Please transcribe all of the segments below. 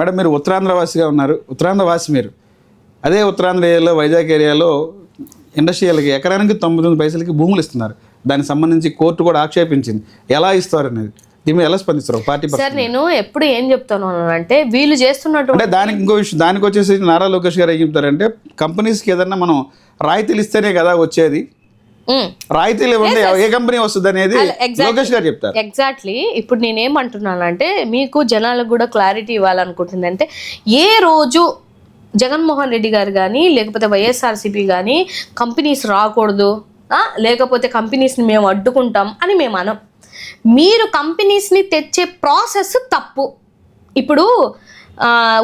Madam మీరు ఉత్తరాంధ్ర వాసిగా ఉన్నారు, ఉత్తరాంధ్ర వాసి మీరు. అదే ఉత్తరాంధ్ర ఏరియాలో వైజాగ్ ఏరియాలో ఇండస్ట్రియల్కి ఎకరానికి 99 పైసలకి భూములు ఇస్తున్నారు. దానికి సంబంధించి కోర్టు కూడా ఆక్షేపించింది. ఎలా ఇస్తారు అనేది దీని మీద ఎలా స్పందిస్తారు పార్టీ? సార్ నేను ఎప్పుడు ఏం చెప్తాను అంటే వీళ్ళు చేస్తున్నట్టు అంటే దానికి ఇంకో విషయం, దానికి వచ్చేసి నారా లోకేష్ గారు ఏం చెప్తారంటే కంపెనీస్కి ఏదన్నా మనం రాయితీలు ఇస్తేనే కదా వచ్చేది, రాయితీలు ఇవ్వండి ఏ కంపెనీ వస్తుంది అనేది లోకేష్ గారు చెప్తారు. ఎగ్జాక్ట్లీ. ఇప్పుడు నేనేమంటున్నానంటే మీకు జనాలకు కూడా క్లారిటీ ఇవ్వాలనుకుంటుంది. అంటే ఏ రోజు జగన్మోహన్ రెడ్డి గారు కానీ లేకపోతే వైఎస్ఆర్సీపీ కానీ కంపెనీస్ రాకూడదు, లేకపోతే కంపెనీస్ని మేము అడ్డుకుంటాం అని మేము అనం. మీరు కంపెనీస్ని తెచ్చే ప్రాసెస్ తప్పు. ఇప్పుడు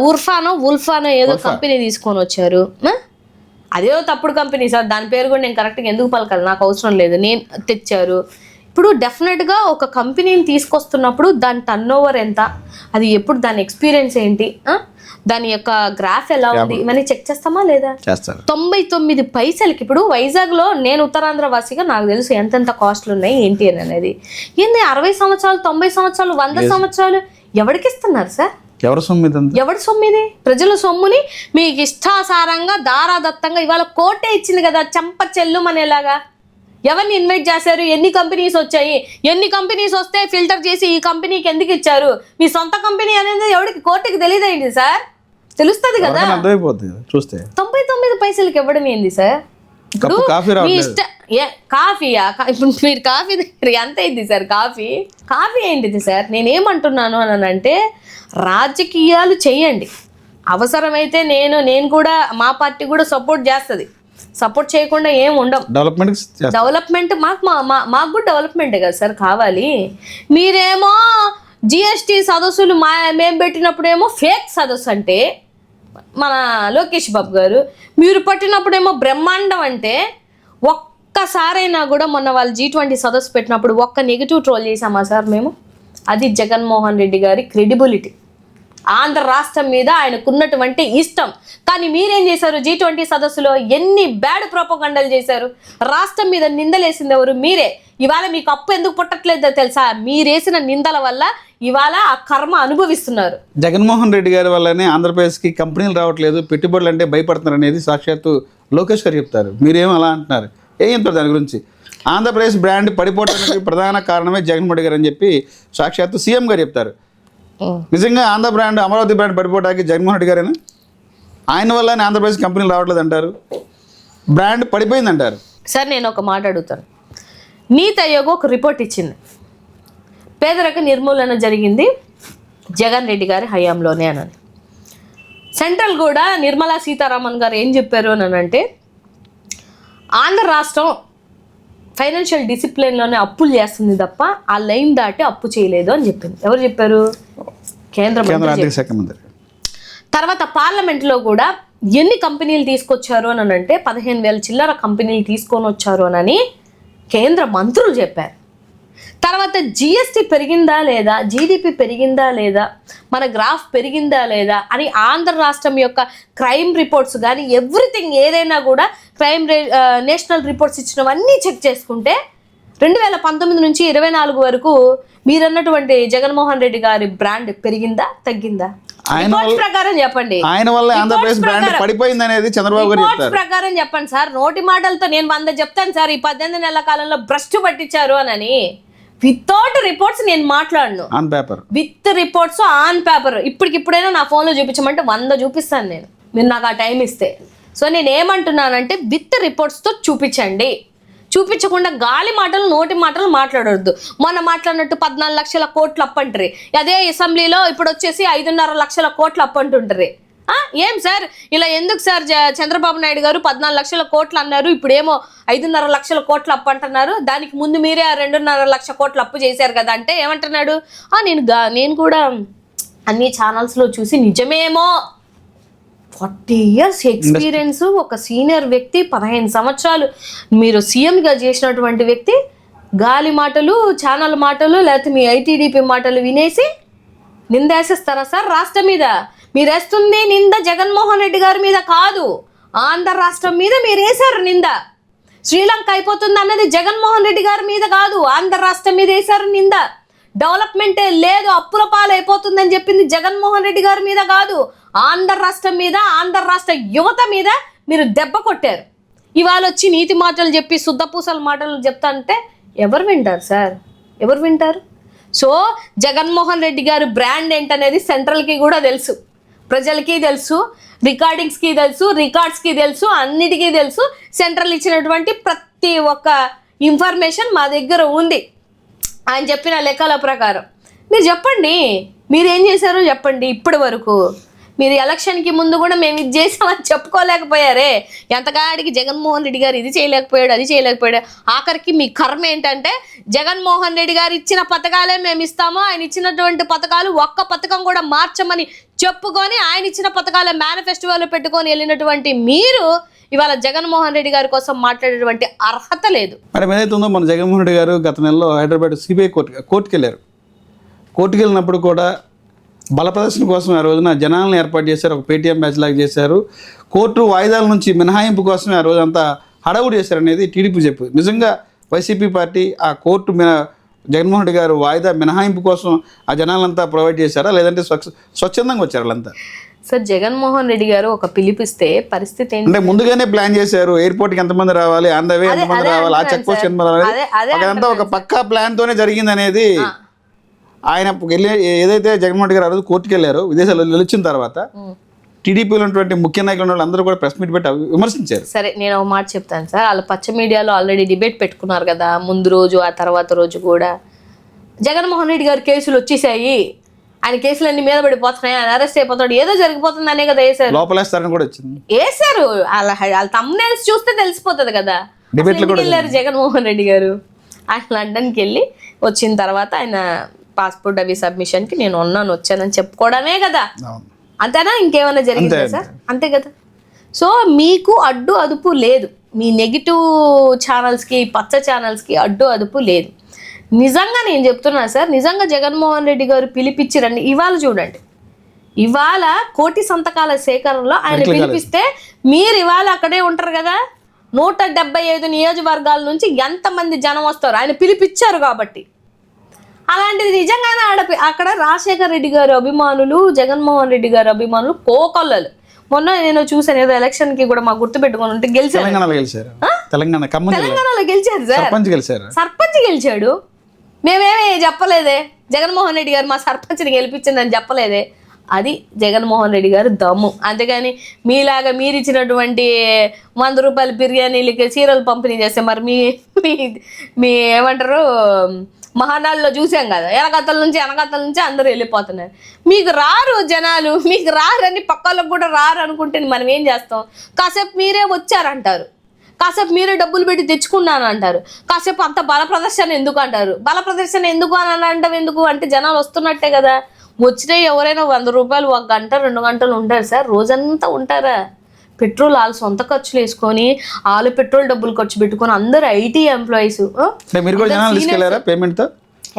ఉల్ఫానో ఏదో కంపెనీ తీసుకొని వచ్చారు, అదేదో తప్పుడు కంపెనీ సార్, దాని పేరు కూడా నేను కరెక్ట్గా ఎందుకు పలకాలి, నాకు అవసరం లేదు, నేను తెచ్చారు. ఇప్పుడు డెఫినెట్గా ఒక కంపెనీని తీసుకొస్తున్నప్పుడు దాని టర్న్ ఓవర్ ఎంత, అది ఎప్పుడు, దాని ఎక్స్పీరియన్స్ ఏంటి, దాని యొక్క గ్రాఫ్ ఎలా ఉంది, ఇవన్నీ చెక్ చేస్తామా లేదా? 99 పైసలకి. ఇప్పుడు వైజాగ్లో నేను ఉత్తరాంధ్ర వాసిగా నాకు తెలుసు ఎంతెంత కాస్ట్లు ఉన్నాయి ఏంటి అని అనేది. ఏంది 60 సంవత్సరాలు 90 సంవత్సరాలు 100 సంవత్సరాలు ఎవరికి ఇస్తున్నారు సార్? ఎవరి సొమ్మిది? ప్రజల సొమ్ముని మీకు ఇష్టాసారంగా దారాదత్తంగా ఇవాళ కోర్టే ఇచ్చింది కదా చెంప చెల్లుమనేలాగా. ఎవరిని ఇన్వైట్ చేశారు, ఎన్ని కంపెనీస్ వచ్చాయి, ఎన్ని కంపెనీస్ వస్తే ఫిల్టర్ చేసి ఈ కంపెనీకి ఎందుకు ఇచ్చారు, మీ సొంత కంపెనీ అనేది ఎవరికి కోర్టుకి తెలియదేంటి సార్? తెలుస్తుంది కదా, చూస్తే 99 పైసలకి ఇవ్వడం ఏంది సార్? ఇప్పుడు మీ కాఫీయా? ఇప్పుడు మీరు కాఫీ దగ్గర ఎంత అయింది సార్? కాఫీ ఏంటిది సార్? నేనేమంటున్నాను అని అంటే రాజకీయాలు చేయండి, అవసరమైతే నేను కూడా మా పార్టీ కూడా సపోర్ట్ చేస్తుంది, సపోర్ట్ చేయకుండా ఏం ఉండం. డెవలప్మెంట్ మాకు కూడా డెవలప్మెంటే కదా సార్ కావాలి. మీరేమో జిఎస్టీ సదస్సులు మేము పెట్టినప్పుడేమో ఫేక్ సదస్సు అంటే మన లోకేష్ బాబు గారు, మీరు పట్టినప్పుడేమో బ్రహ్మాండం అంటే, ఒక్కసారైనా కూడా మొన్న వాళ్ళు G20 సదస్సు పెట్టినప్పుడు ఒక్క నెగిటివ్ ట్రోల్ చేసామా సార్ మేము? అది జగన్మోహన్ రెడ్డి గారి క్రెడిబిలిటీ, ఆంధ్ర రాష్ట్రం మీద ఆయనకున్నటువంటి ఇష్టం. కానీ మీరేం చేశారు? G20 సదస్సులో ఎన్ని బ్యాడ్ ప్రోపగండాలు చేశారు, రాష్ట్రం మీద నిందలేసింది ఎవరు? మీరే. ఇవాళ మీకు అప్పు ఎందుకు పుట్టట్లేదో తెలుసా? మీరేసిన నిందల వల్ల ఇవాళ ఆ కర్మ అనుభవిస్తున్నారు. జగన్మోహన్ రెడ్డి గారి వల్లనే ఆంధ్రప్రదేశ్కి కంపెనీలు రావట్లేదు, పెట్టుబడులు అంటే భయపడుతున్నారు అనేది సాక్షాత్తు లోకేష్ గారు చెప్తారు. మీరేమో అలా అంటున్నారు, ఏం చెప్తారు దాని గురించి? ఆంధ్రప్రదేశ్ బ్రాండ్ పడిపోవడానికి ప్రధాన కారణమే జగన్మోహన్ రెడ్డి గారు అని చెప్పి సాక్షాత్తు సీఎం గారు చెప్తారు. నిజంగా ఆంధ్ర బ్రాండ్, అమరావతి బ్రాండ్ పడిపోవడానికి జగన్మోహన్ రెడ్డి గారేనా? ఆయన వల్లనే ఆంధ్రప్రదేశ్ కంపెనీలు రావట్లేదు అంటారు, బ్రాండ్ పడిపోయింది అంటారు. సార్ నేను ఒక మాట అడుగుతాను. నీతి ఆయోగ్ ఒక రిపోర్ట్ ఇచ్చింది, పేదరిక నిర్మూలన జరిగింది జగన్ రెడ్డి గారి హయాంలోనే అని. సెంట్రల్ కూడా నిర్మలా సీతారామన్ గారు ఏం చెప్పారు అని అంటే, ఆంధ్ర రాష్ట్రం ఫైనాన్షియల్ డిసిప్లిన్లోనే అప్పులు చేస్తుంది తప్ప ఆ లైన్ దాటి అప్పు చేయలేదు అని చెప్పింది. ఎవరు చెప్పారు? కేంద్ర మంత్రి. తర్వాత పార్లమెంట్లో కూడా ఎన్ని కంపెనీలు తీసుకొచ్చారు అని అంటే 15,000 చిల్లర కంపెనీలు తీసుకొని వచ్చారు అని కేంద్ర మంత్రులు చెప్పారు. తర్వాత జిఎస్టీ పెరిగిందా లేదా, జీడిపి పెరిగిందా లేదా, మన గ్రాఫ్ పెరిగిందా లేదా అని ఆంధ్ర రాష్ట్రం యొక్క క్రైమ్ రిపోర్ట్స్ కానీ ఎవ్రీథింగ్ ఏదైనా కూడా నేషనల్ రిపోర్ట్స్ ఇచ్చినవన్నీ చెక్ చేసుకుంటే 2019 నుంచి 24 వరకు మీరన్నటువంటి జగన్మోహన్ రెడ్డి గారి బ్రాండ్ పెరిగిందా తగ్గిందా? ప్రకారం చెప్పండి. ఆయన వల్ల ఆంధ్రప్రదేశ్ బ్రాండ్ పడిపోయింది అనేది చంద్రబాబు గారు చెప్తారు. ప్రకారం చెప్పండి సార్. నోటి మాటలతో నేను 100 చెప్తాను సార్, ఈ 18 నెలల కాలంలో భ్రష్టు పట్టించారు అని. వితౌట్ రిపోర్ట్స్ నేను మాట్లాడను, on paper, with reports on paper. ఇప్పటికిప్పుడైనా నా ఫోన్లో చూపించమంటే 100 చూపిస్తాను నేను, మీరు నాకు ఆ టైం ఇస్తే. సో నేను ఏమంటున్నానంటే విత్ రిపోర్ట్స్తో చూపించండి, చూపించకుండా గాలి మాటలు నోటి మాటలు మాట్లాడొద్దు. మొన్న మాట్లాడినట్టు 14 లక్షల కోట్లు అప్పంటారు, అదే అసెంబ్లీలో ఇప్పుడు వచ్చేసి 5.5 లక్షల కోట్లు అప్పంటుంటారు. ఏం సార్ ఇలా ఎందుకు సార్? చంద్రబాబు నాయుడు గారు 14 లక్షల కోట్లు అన్నారు, ఇప్పుడేమో 5.5 లక్షల కోట్లు అప్పు అంటున్నారు. దానికి ముందు మీరే 2.5 లక్ష కోట్లు అప్పు చేశారు కదా అంటే ఏమంటున్నాడు? నేను కూడా అన్ని ఛానల్స్లో చూసి నిజమేమో, 40 years ఎక్స్పీరియన్స్ ఒక సీనియర్ వ్యక్తి, 15 సంవత్సరాలు మీరు సీఎంగా చేసినటువంటి వ్యక్తి గాలి మాటలు, ఛానల్ మాటలు, లేకపోతే మీ ఐటీడీపీ మాటలు వినేసి నిందేసేస్తారా సార్ రాష్ట్రం మీద? మీరేస్తుంది నింద జగన్మోహన్ రెడ్డి గారి మీద కాదు, ఆంధ్ర రాష్ట్రం మీద మీరు వేశారు నింద. శ్రీలంక అయిపోతుంది అన్నది జగన్మోహన్ రెడ్డి గారి మీద కాదు, ఆంధ్ర రాష్ట్రం మీద వేశారు నింద. డెవలప్మెంటే లేదు, అప్పుల పాలైపోతుందని చెప్పింది జగన్మోహన్ రెడ్డి గారి మీద కాదు, ఆంధ్ర రాష్ట్రం మీద, ఆంధ్ర రాష్ట్ర యువత మీద మీరు దెబ్బ కొట్టారు. ఇవాళ వచ్చి నీతి మాటలు చెప్పి శుద్ధపూసల మాటలు చెప్తానంటే ఎవరు వింటారు సార్? ఎవరు వింటారు? సో జగన్మోహన్ రెడ్డి గారు బ్రాండ్ ఏంటనేది సెంట్రల్కి కూడా తెలుసు, ప్రజలకి తెలుసు, రికార్డింగ్స్కి తెలుసు, రికార్డ్స్కి తెలుసు, అన్నిటికీ తెలుసు. సెంట్రల్ ఇచ్చినటువంటి ప్రతి ఒక్క ఇన్ఫర్మేషన్ మా దగ్గర ఉంది ఆయన చెప్పిన లెక్కల ప్రకారం. మీరు చెప్పండి, మీరు ఏం చేశారో చెప్పండి. ఇప్పటి వరకు మీరు ఎలక్షన్కి ముందు కూడా మేము ఇది చేసామని చెప్పుకోలేకపోయారే. ఎంతకాడికి జగన్మోహన్ రెడ్డి గారు ఇది చేయలేకపోయాడు, అది చేయలేకపోయాడు. ఆఖరికి మీ కర్మ ఏంటంటే జగన్మోహన్ రెడ్డి గారు ఇచ్చిన పథకాలే మేము ఇస్తాము, ఆయన ఇచ్చినటువంటి పథకాలు ఒక్క పథకం కూడా మార్చమని చెప్పుకొని ఆయన ఇచ్చిన పథకాలే మేనిఫెస్టోలో పెట్టుకొని వెళ్ళినటువంటి మీరు ఇవాళ జగన్మోహన్ రెడ్డి గారి కోసం మాట్లాడేటువంటి అర్హత లేదు. మేడం ఏదైతే ఉందో మన జగన్మోహన్ రెడ్డి గారు గత నెలలో హైదరాబాద్ సిబిఐ కోర్టుకి వెళ్ళారు. కోర్టుకి వెళ్ళినప్పుడు కూడా బల ప్రదర్శన కోసం ఆ రోజున జనాలను ఏర్పాటు చేశారు, ఒక పేటీఎం బ్యాచ్ లాగా చేశారు. కోర్టు వాయిదాల నుంచి మినహాయింపు కోసమే ఆ రోజంతా హడావుడి చేశారనేది టీడీపీ చెప్పు. నిజంగా వైసీపీ పార్టీ ఆ కోర్టు జగన్మోహన్ రెడ్డి గారు వాయిదా మినహాయింపు కోసం ఆ జనాలంతా ప్రొవైడ్ చేశారా, లేదంటే స్వచ్ఛందంగా వచ్చారు వాళ్ళంతా? సార్ జగన్మోహన్ రెడ్డి గారు ఒక పిలిపిస్తే పరిస్థితి ఏంటి అంటే ముందుగానే ప్లాన్ చేశారు, ఎయిర్పోర్ట్కి ఎంతమంది రావాలి, ఆన్ ద వే ఎంతమంది రావాలి, ఆ చెక్ పోస్ట్ ఎంతమంది రావాలి, అదంతా ఒక పక్కా ప్లాన్ తోనే జరిగింది అనేది ఆయన ఏదైతే జగన్మోహన్ రెడ్డి గారు ఆ రోజు కోర్టుకి వెళ్ళారో విదేశాల్లో నిలిచిన తర్వాత టీడీపీలో ఉన్నటువంటి ముఖ్య నాయకులు అందరూ కూడా ప్రెస్ మీట్ పెట్టి విమర్శించారు. సరే నేను ఒక మాట చెప్తాను సార్, వాళ్ళు పచ్చ మీడియాలో ఆల్రెడీ డిబేట్ పెట్టుకున్నారు కదా, ముందు రోజు ఆ తర్వాత రోజు కూడా జగన్మోహన్ రెడ్డి గారు కేసులు వచ్చేసాయి, ఆయన కేసులన్నీ మీద పడిపోతున్నాయి, ఆయన అరెస్ట్ అయిపోతాడు, ఏదో జరిగిపోతుంది అనే కదా వేసారు. లోపలేస్తారని కూడా వచ్చింది, వేసారు. వాళ్ళ తమ్మునేల్స్ చూస్తే తెలిసిపోతుంది కదా. వెళ్ళారు జగన్మోహన్ రెడ్డి గారు, ఆయన లండన్కి వెళ్ళి వచ్చిన తర్వాత ఆయన పాస్పోర్ట్ అవి సబ్మిషన్కి నేను వచ్చానని చెప్పుకోవడమే కదా, అంతేనా? ఇంకేమైనా జరిగిందా సార్? అంతే కదా. సో మీకు అడ్డు అదుపు లేదు, మీ నెగిటివ్ ఛానల్స్కి, పచ్చ ఛానల్స్కి అడ్డు అదుపు లేదు. నిజంగా నేను చెప్తున్నా సార్, నిజంగా జగన్మోహన్ రెడ్డి గారు పిలిపించారండి. ఇవాళ చూడండి, ఇవాళ 1,000 సంతకాల సేకరణలో ఆయన పిలిపిస్తే మీరు ఇవాళ అక్కడే ఉంటారు కదా. 175 నియోజకవర్గాల నుంచి ఎంతమంది జనం వస్తారు ఆయన పిలిపించారు కాబట్టి. అలాంటిది నిజంగానే అక్కడ రాజశేఖర్ రెడ్డి గారు అభిమానులు, జగన్మోహన్ రెడ్డి గారు అభిమానులు కోకొల్లలు. మొన్న నేను చూసాను, ఏదో ఎలక్షన్ కి కూడా మాకు గుర్తు పెట్టుకుని ఉంటే గెలిచారు, తెలంగాణలో గెలిచారు సార్, సర్పంచ్ గెలిచాడు. మేమేమి చెప్పలేదే, జగన్మోహన్ రెడ్డి గారు మా సర్పంచ్ని గెలిపించిందని చెప్పలేదే. అది జగన్మోహన్ రెడ్డి గారు దమ్ము. అంతేగాని మీలాగా మీరు ఇచ్చినటువంటి 100 రూపాయల బిర్యానీలకి చీరలు పంపిణీ చేస్తే మరి మీ ఏమంటారు మహానాడులో చూసాం కదా, వెనకతల నుంచి అందరూ వెళ్ళిపోతున్నారు. మీకు రారు జనాలు, మీకు రారని పక్కలకు కూడా రారు అనుకుంటే మనం ఏం చేస్తాం? కాసేపు మీరే వచ్చారంటారు, కాసేపు మీరే డబ్బులు పెట్టి తెచ్చుకున్నాను అంటారు, కాసేపు అంత బల ప్రదర్శన ఎందుకు అంటారు. బల ప్రదర్శన ఎందుకు అని అంటాం, ఎందుకు అంటే జనాలు వస్తున్నట్టే కదా. వచ్చినా ఎవరైనా 100 రూపాయలు 1 గంట 2 గంటలు ఉంటారు సార్, రోజంతా ఉంటారా? పెట్రోల్ వాళ్ళ సొంత ఖర్చులు వేసుకొని వాళ్ళు పెట్రోల్ డబ్బులు ఖర్చు పెట్టుకొని అందరు ఐటీ ఎంప్లాయీస్.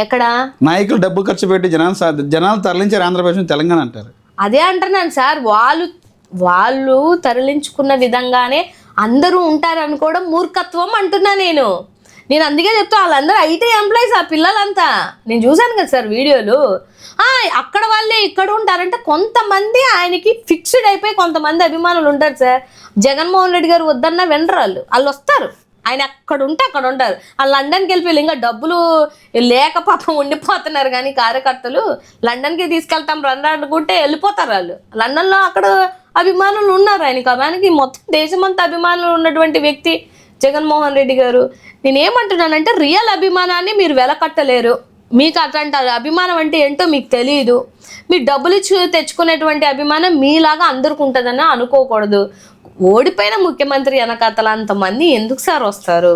ఎక్కడ నాయకులు డబ్బు ఖర్చు పెట్టి జనాలు తరలించారు ఆంధ్రప్రదేశ్ నుంచి తెలంగాణ అంటారు. అదే అంటున్నాను సార్, వాళ్ళు తరలించుకున్న విధంగానే అందరూ ఉంటారు అనుకోవడం మూర్ఖత్వం అంటున్నా నేను. అందుకే చెప్తా, వాళ్ళందరూ ఐటీ ఎంప్లాయీస్ ఆ పిల్లలంతా. నేను చూశాను కదా సార్ వీడియోలు. అక్కడ వాళ్ళే ఇక్కడ ఉంటారంటే కొంతమంది ఆయనకి ఫిక్స్డ్ అయిపోయి కొంతమంది అభిమానులు ఉంటారు సార్. జగన్మోహన్ రెడ్డి గారు వద్దన్నా వినరు, వాళ్ళు వస్తారు. ఆయన అక్కడ ఉంటే అక్కడ ఉంటారు. వాళ్ళు లండన్కి వెళ్ళిపోయి ఇంకా డబ్బులు లేక పాపం ఉండిపోతున్నారు. కానీ కార్యకర్తలు లండన్కి తీసుకెళ్తాం రండి అనుకుంటే వెళ్ళిపోతారు వాళ్ళు. లండన్లో అక్కడ అభిమానులు ఉన్నారు ఆయనకి మొత్తం దేశమంతా అభిమానులు ఉన్నటువంటి వ్యక్తి జగన్మోహన్ రెడ్డి గారు. నేనేమంటున్నానంటే రియల్ అభిమానాన్ని మీరు వెలకట్టలేరు. మీకు అట్లాంటి అభిమానం అంటే ఏంటో మీకు తెలియదు. మీరు డబ్బులు ఇచ్చి తెచ్చుకునేటువంటి అభిమానం మీలాగా అందరికి ఉంటుందని అనుకోకూడదు. ఓడిపోయిన ముఖ్యమంత్రి వెనకాతల అంతమంది ఎందుకు సార్ వస్తారు?